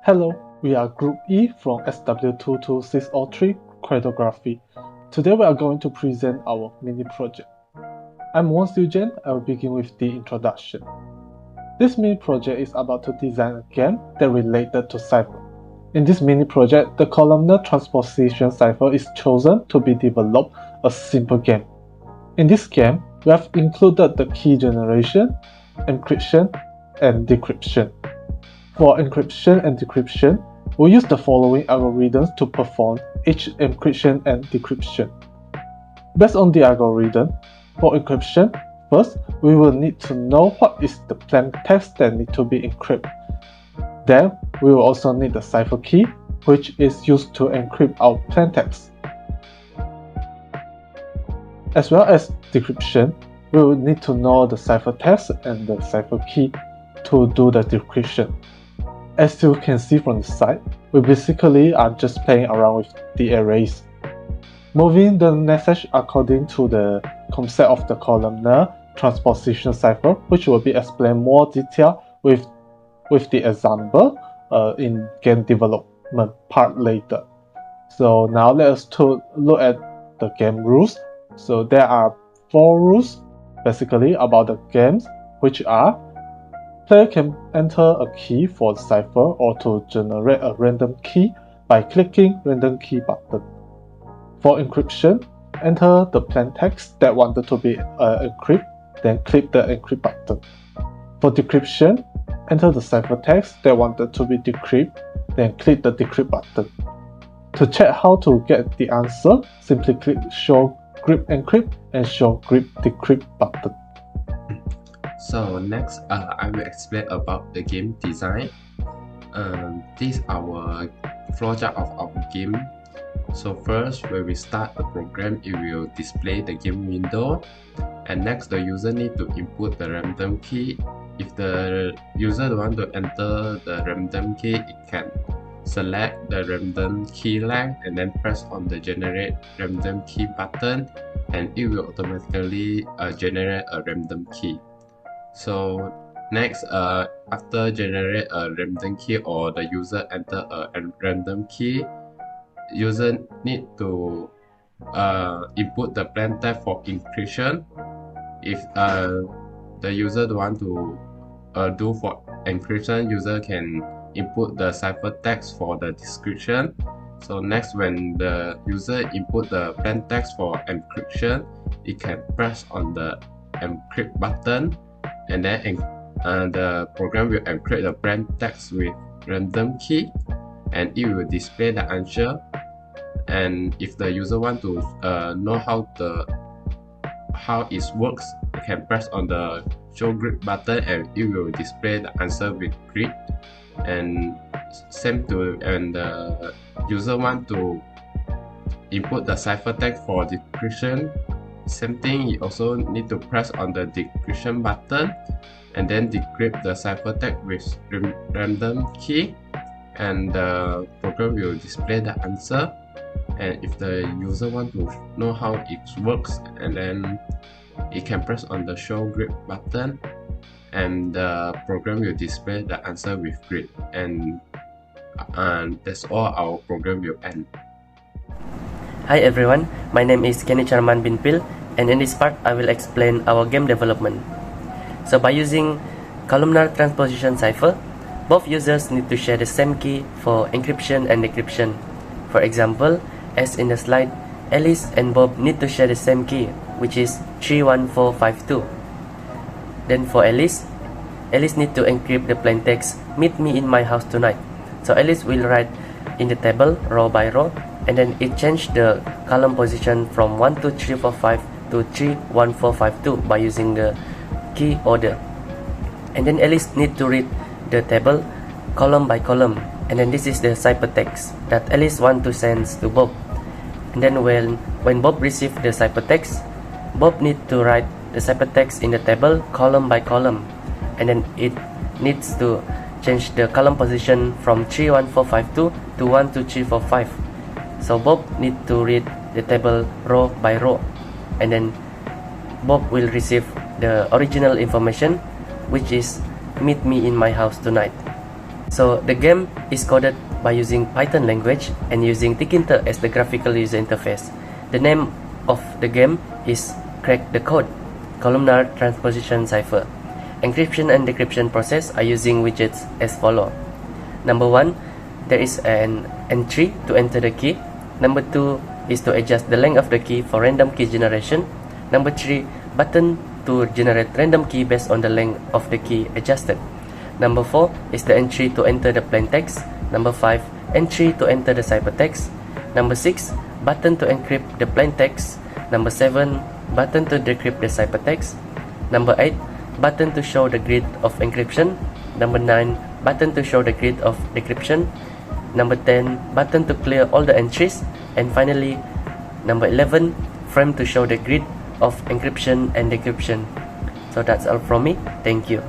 Hello, we are Group E from SW22603 Cryptography. Today we are going to present our mini project. I'm Won Jen. I will begin with the introduction. This mini project is about to design a game that related to cipher. In this mini project, the columnar transposition cipher is chosen to be developed a simple game. In this game, we have included the key generation, encryption, and decryption. For encryption and decryption, we use the following algorithms to perform each encryption and decryption. Based on the algorithm, for encryption, first we will need to know what is the plain text that needs to be encrypted. Then we will also need the cipher key, which is used to encrypt our plain text. As well as decryption, we will need to know the cipher text and the cipher key to do the decryption. As you can see from the side, we basically are just playing around with the arrays. Moving the message according to the concept of the columnar transposition cipher, which will be explained more detail with the example in game development part later. So now let us look at the game rules. So there are 4 rules basically about the games, which are: player can enter a key for the cipher or to generate a random key by clicking random key button. For encryption, enter the plain text that wanted to be encrypted, then click the encrypt button. For decryption, enter the cipher text that wanted to be decrypted, then click the decrypt button. To check how to get the answer, simply click show grip encrypt and show grip decrypt button. So next, I will explain about the game design. This is our flowchart of our game. So first, when we start the program, it will display the game window. And next, the user need to input the random key. If the user want to enter the random key, it can select the random key length and then press on the generate random key button, and it will automatically generate a random key. So next, after generate a random key or the user enter a random key, user need to input the plain text for encryption. If the user want to do for encryption, user can input the cipher text for the description. So next, when the user input the plain text for encryption, it can press on the encrypt button, and then the program will encrypt the plain text with random key, and it will display the answer. And if the user want to know how it works, you can press on the show grid button, and it will display the answer with grid. And same to, and the user want to input the cipher text for decryption, same thing, you also need to press on the decryption button and then decrypt the cipher text with random key, and the program will display the answer. And if the user want to know how it works, and then it can press on the show grid button, and the program will display the answer with grid, and that's all. Our program will end. Hi everyone, my name is Kenny Charman Binpil, and in this part I will explain our game development. So by using columnar transposition cipher, both users need to share the same key for encryption and decryption. For example, as in the slide, Alice and Bob need to share the same key, which is 31452. Then for Alice need to encrypt the plain text "Meet me in my house tonight." So Alice will write in the table row by row, and then it changed the column position from 1 2 3 4 5 to 3 1 4 5 2 by using the key order. And then Alice need to read the table column by column, and then this is the ciphertext that Alice want to send to Bob. And then when Bob receive the ciphertext, Bob need to write the ciphertext in the table column by column, and then it needs to change the column position from 3 1 4 5 2 to 1 2 3 4 5. So Bob need to read the table row by row, and then Bob will receive the original information, which is "Meet me in my house tonight." So the game is coded by using Python language and using Tkinter as the graphical user interface. The name of the game is Crack the Code, columnar transposition cipher. Encryption and decryption process are using widgets as follow. Number 1, there is an entry to enter the key. Number 2 is to adjust the length of the key for random key generation. Number 3, button to generate random key based on the length of the key adjusted. Number 4 is the entry to enter the plain text. Number 5, entry to enter the ciphertext. Number 6, button to encrypt the plain text. Number 7, button to decrypt the ciphertext. Number 8, button to show the grid of encryption. Number 9, button to show the grid of decryption. Number 10, button to clear all the entries. And finally, number 11, frame to show the grid of encryption and decryption. So that's all from me. Thank you.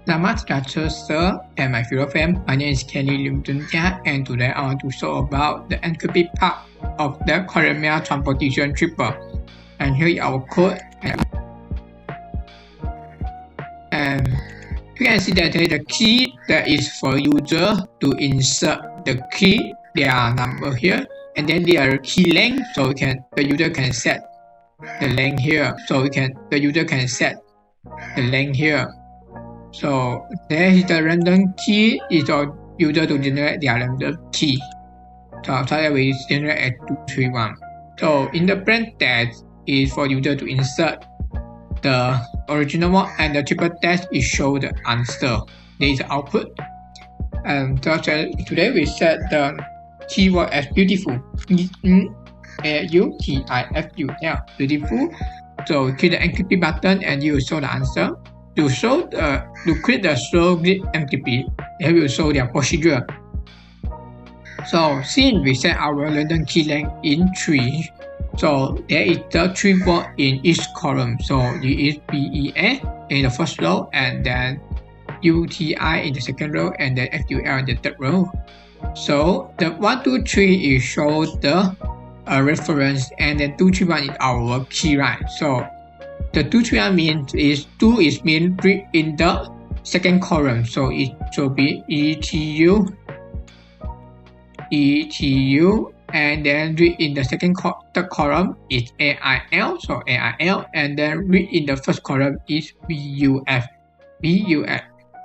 Selamat datang, sir, and my fellow friends. My name is Kenny Lim Junjia, and today I want to show about the encrypted part of the columnar transposition triple. And here is our code. And you can see that there is a key that is for user to insert the key. There are number here, and then there are key length, so the user can set the length here. So the user can set the length here. So there is the random key is for user to generate their random key. So after that we generate a 231. So in the plain text is for user to insert the original one, and the triple text is show the answer. There is the output. And so today we set the keyword as beautiful. beautiful. Beautiful. So click the encrypt button and you will show the answer. To create the show grid encrypt, it will show their procedure. So since we set our random key length in 3, so there is the 3 word in each column. So it is BEA in the first row, and then UTI in the second row, and then FUL in the third row. So the 1, 2, 3 is show the reference, and then 2, 3, 1 is our key, right? So the 2, 3, 1 means is 2 is mean read in the second column, so it should be ETU, and then read in the third column is AIL, so AIL, and then read in the first column is BUF.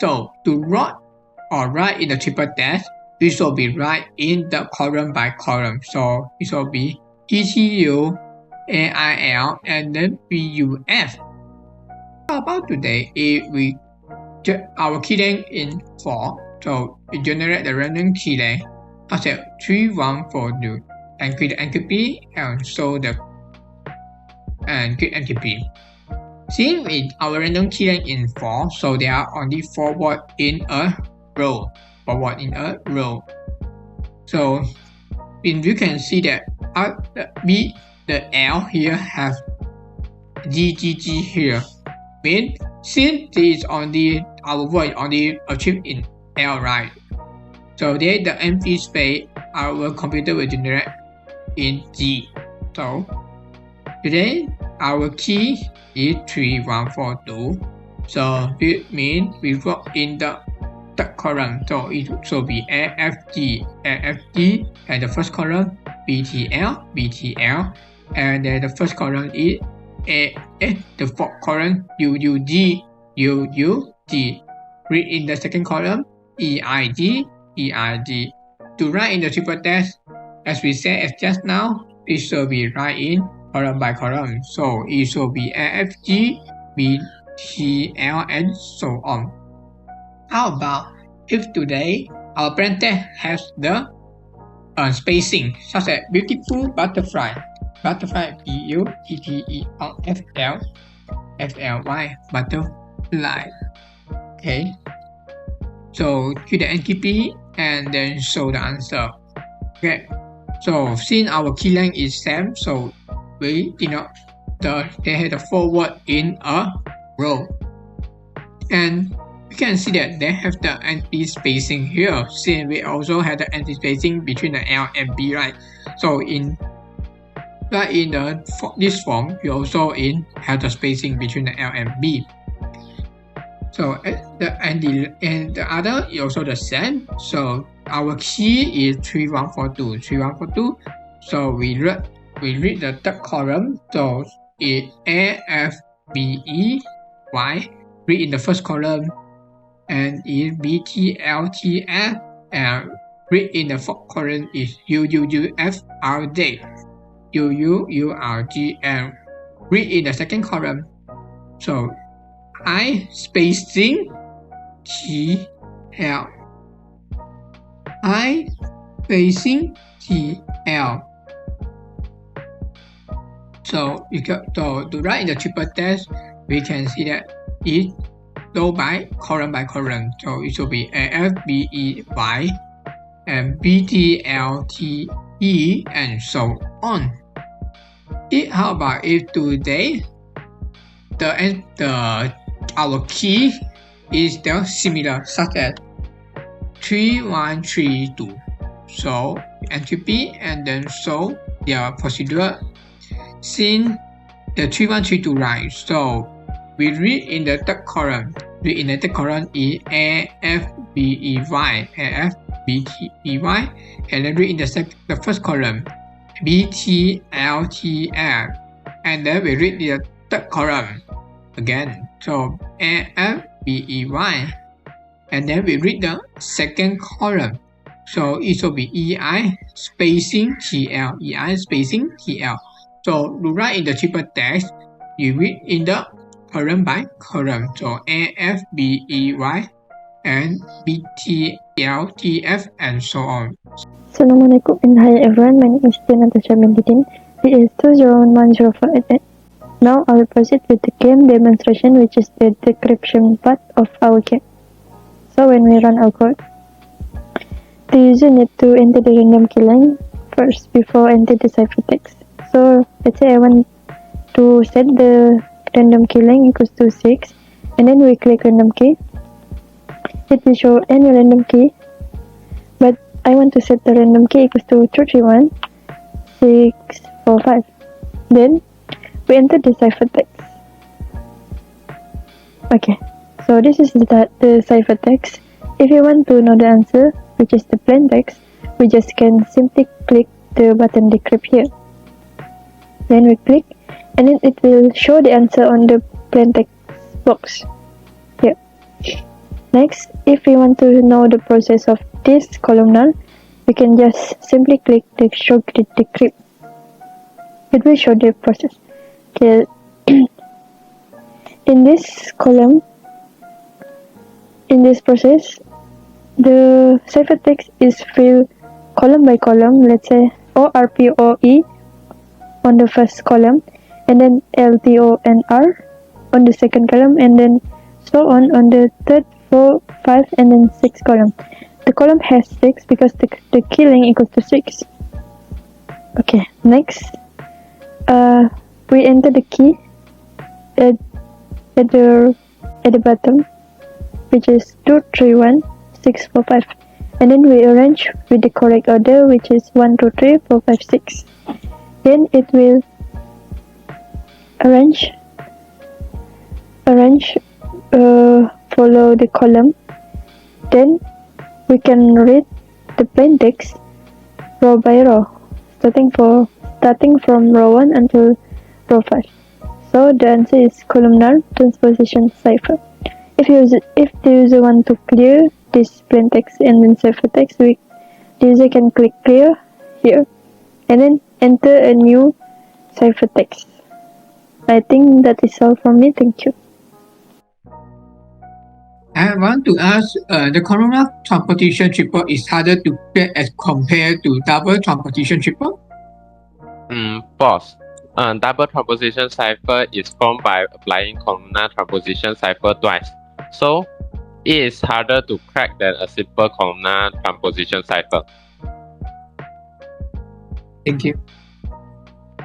So to write in the triple text, we should be write in the column by column, so it should be ETU, AIL, and then BUF. How about today if we get our key length in 4, so we generate the random key length after 3142 and create the encrypt and show the create encrypt. Since our random key length in 4, so there are only 4 words in a row. 4 words in a row. So you can see that the L here have GGG here. Means since this is only our word only achieved in L, right? So there the empty space our computer will generate in G. So today our key is 3142. So it means we wrote in the third column. So it should be AFG, and the first column BTL, and then the first column is the fourth column UUG. Read in the second column EIG. To write in the triple text, as we said as just now, it should be write in column by column. So it should be AFG, BTL, and so on. How about if today our plain text has the spacing, such as beautiful butterfly, BUTTERFLY, butterfly. Okay. So click the encrypt and then show the answer. Okay. So since our key length is same, so we they have the 4 words in a row, and you can see that they have the anti-spacing here. Since we also have the anti-spacing between the L and B, right? So in this form, we also have the spacing between the L and B. So the other is also the same. So our key is 3142. 3142. So we read the third column. So it A F B E Y. Read in the first column, and is B T L T F. And read in the fourth column is U U U F R J. U U U R G, and read in the second column. So I spacing T L. I spacing T L. So to write in the triple test, we can see that it go by column. So it should be A F B E Y and B T L T E and so on. How about if today our key is still similar, such as 3132. So entropy and then so the procedure. Since the 3132 right, so we read in the third column. Read in the third column is A F B E Y, A F B T E Y, and then read in the first column B T L T F, and then we read the third column again. So A F B E Y, and then we read the second column. So it should be E I spacing T L, E I spacing T L. So to write in the triple text, you read in the column by column. So A F B E Y and B T L T F and so on. Assalamualaikum and hi everyone, my name is Natasha Bindidin. It is 2010488. Now I will proceed with the game demonstration, which is the decryption part of our game. So when we run our code, the user needs to enter the random key line first before enter the ciphertext. So let's say I want to set the random key length equals to 6, and then we click random key. It will show any random key, but I want to set the random key equals to 231 645. Then we enter the ciphertext. Okay, so this is the ciphertext. If you want to know the answer, which is the plain text, we just can simply click the button decrypt here. Then we click, and then it will show the answer on the plain text box here. Next, if we want to know the process of this columnar, we can just simply click the show grid decrypt. It will show the process. Okay. In this column, in this process, the ciphertext is filled column by column. Let's say ORPOE on the first column, and then LTONR on the second column, and then so on the third, 4, 5, and then 6 column. The column has 6 because the key length equals to 6. Okay, next, we enter the key at the bottom, which is 231 645, and then we arrange with the correct order, which is 1 2 3 4 5 6. Then it will arrange follow the column. Then we can read the plain text row by row, starting from row 1 until row 5. So the answer is columnar transposition cipher. If the user want to clear this plain text and then ciphertext, the user can click clear here and then enter a new ciphertext. I think that is all from me. Thank you. I want to ask, the columnar transposition triple is harder to get as compared to double transposition triple? False. Double transposition cipher is formed by applying columnar transposition cipher twice. So it is harder to crack than a simple columnar transposition cipher. Thank you.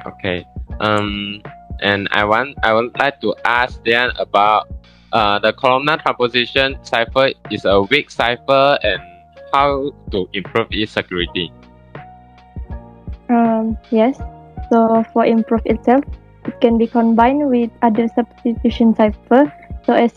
Okay. And I would like to ask then about the columnar transposition cipher is a weak cipher and how to improve its security. Yes. So for improve itself, it can be combined with other substitution cipher, so as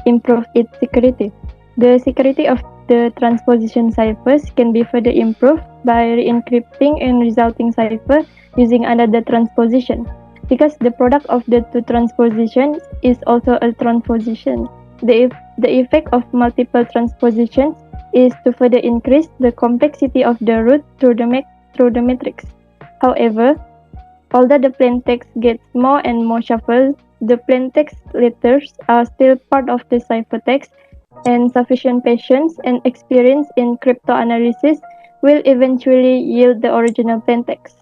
improve its security. The security of the transposition ciphers can be further improved by re-encrypting and resulting cipher using another transposition. Because the product of the two transpositions is also a transposition, the effect of multiple transpositions is to further increase the complexity of the root through the matrix. However, although the plaintext gets more and more shuffled, the plaintext letters are still part of the ciphertext, and sufficient patience and experience in cryptanalysis will eventually yield the original plaintext.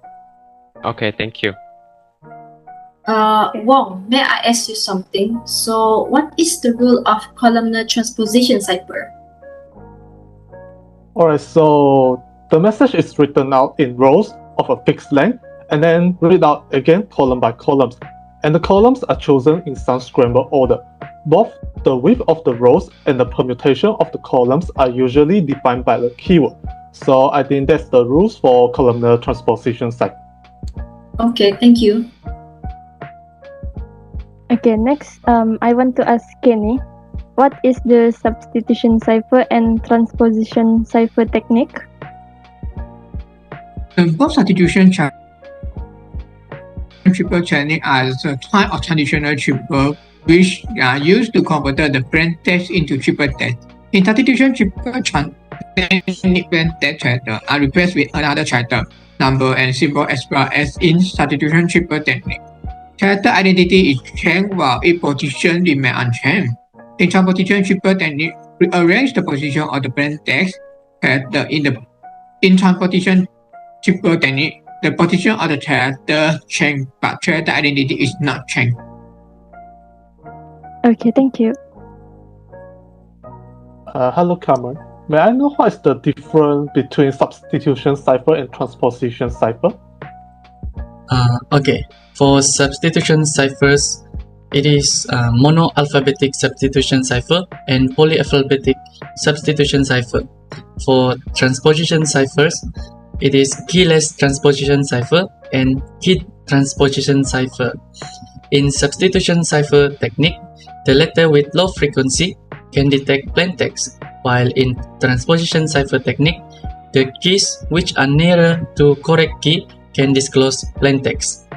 Okay, thank you. Wong, may I ask you something? So, what is the rule of columnar transposition cipher? Alright, so the message is written out in rows of a fixed length and then read out again column by columns. And the columns are chosen in some scramble order. Both the width of the rows and the permutation of the columns are usually defined by the keyword. So I think that's the rules for columnar transposition cipher. Okay, thank you. Okay, next, I want to ask Kenny, what is the substitution cipher and transposition cipher technique? Both substitution triple technique are the type of traditional triple which are used to convert the plain text into triple text. In substitution triple technique, plain text character are replaced with another character, number, and symbol as well as in substitution triple technique. Character identity is changed while its position remains unchanged. In transposition triple technique, rearrange the position of the plain text character in transposition triple technique. The position of the character changed, but character identity is not changed. Okay, thank you. Hello, Cameron. May I know what is the difference between substitution cipher and transposition cipher? Okay, for substitution ciphers, it is monoalphabetic substitution cipher and polyalphabetic substitution cipher. For transposition ciphers, it is keyless transposition cipher and keyed transposition cipher. In substitution cipher technique, the letter with low frequency can detect plain text, while in transposition cipher technique, the keys which are nearer to correct key can disclose plain text.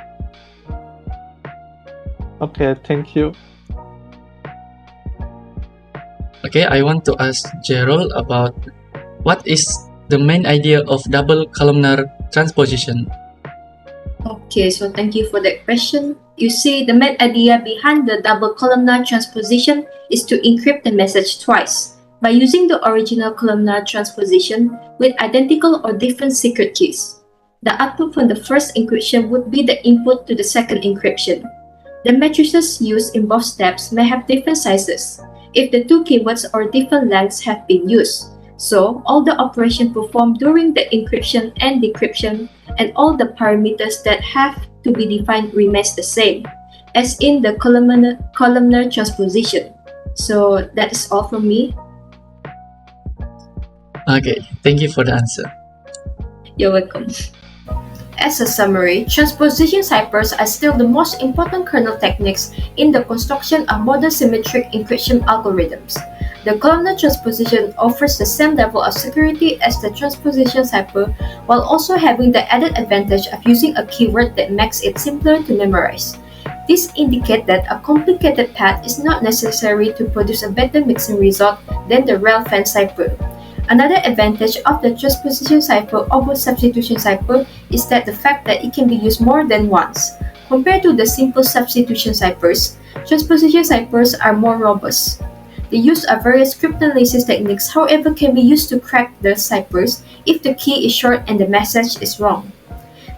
Okay, thank you. Okay, I want to ask Gerald about what is the main idea of double columnar transposition. Okay, so thank you for that question. You see, the main idea behind the double columnar transposition is to encrypt the message twice by using the original columnar transposition with identical or different secret keys. The output from the first encryption would be the input to the second encryption. The matrices used in both steps may have different sizes if the two keywords or different lengths have been used. So, all the operations performed during the encryption and decryption and all the parameters that have to be defined remains the same as in the columnar transposition. So, that is all from me. Okay, thank you for the answer. You're welcome. As a summary, transposition ciphers are still the most important kernel techniques in the construction of modern symmetric encryption algorithms. The columnar transposition offers the same level of security as the transposition cipher while also having the added advantage of using a keyword that makes it simpler to memorize. This indicates that a complicated path is not necessary to produce a better mixing result than the rail-fan cipher. Another advantage of the transposition cipher over substitution cipher is that the fact that it can be used more than once. Compared to the simple substitution ciphers, transposition ciphers are more robust. The use of various cryptanalysis techniques, however, can be used to crack the ciphers if the key is short and the message is wrong.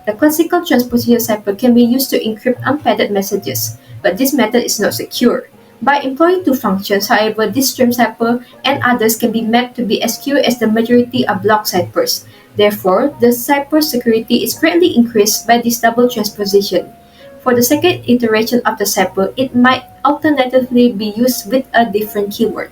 The classical transposition cipher can be used to encrypt unpadded messages, but this method is not secure. By employing two functions, however, this stream cipher and others can be mapped to be as secure as the majority of block ciphers. Therefore, the cipher security is greatly increased by this double transposition. For the second iteration of the cipher, it might alternatively be used with a different keyword.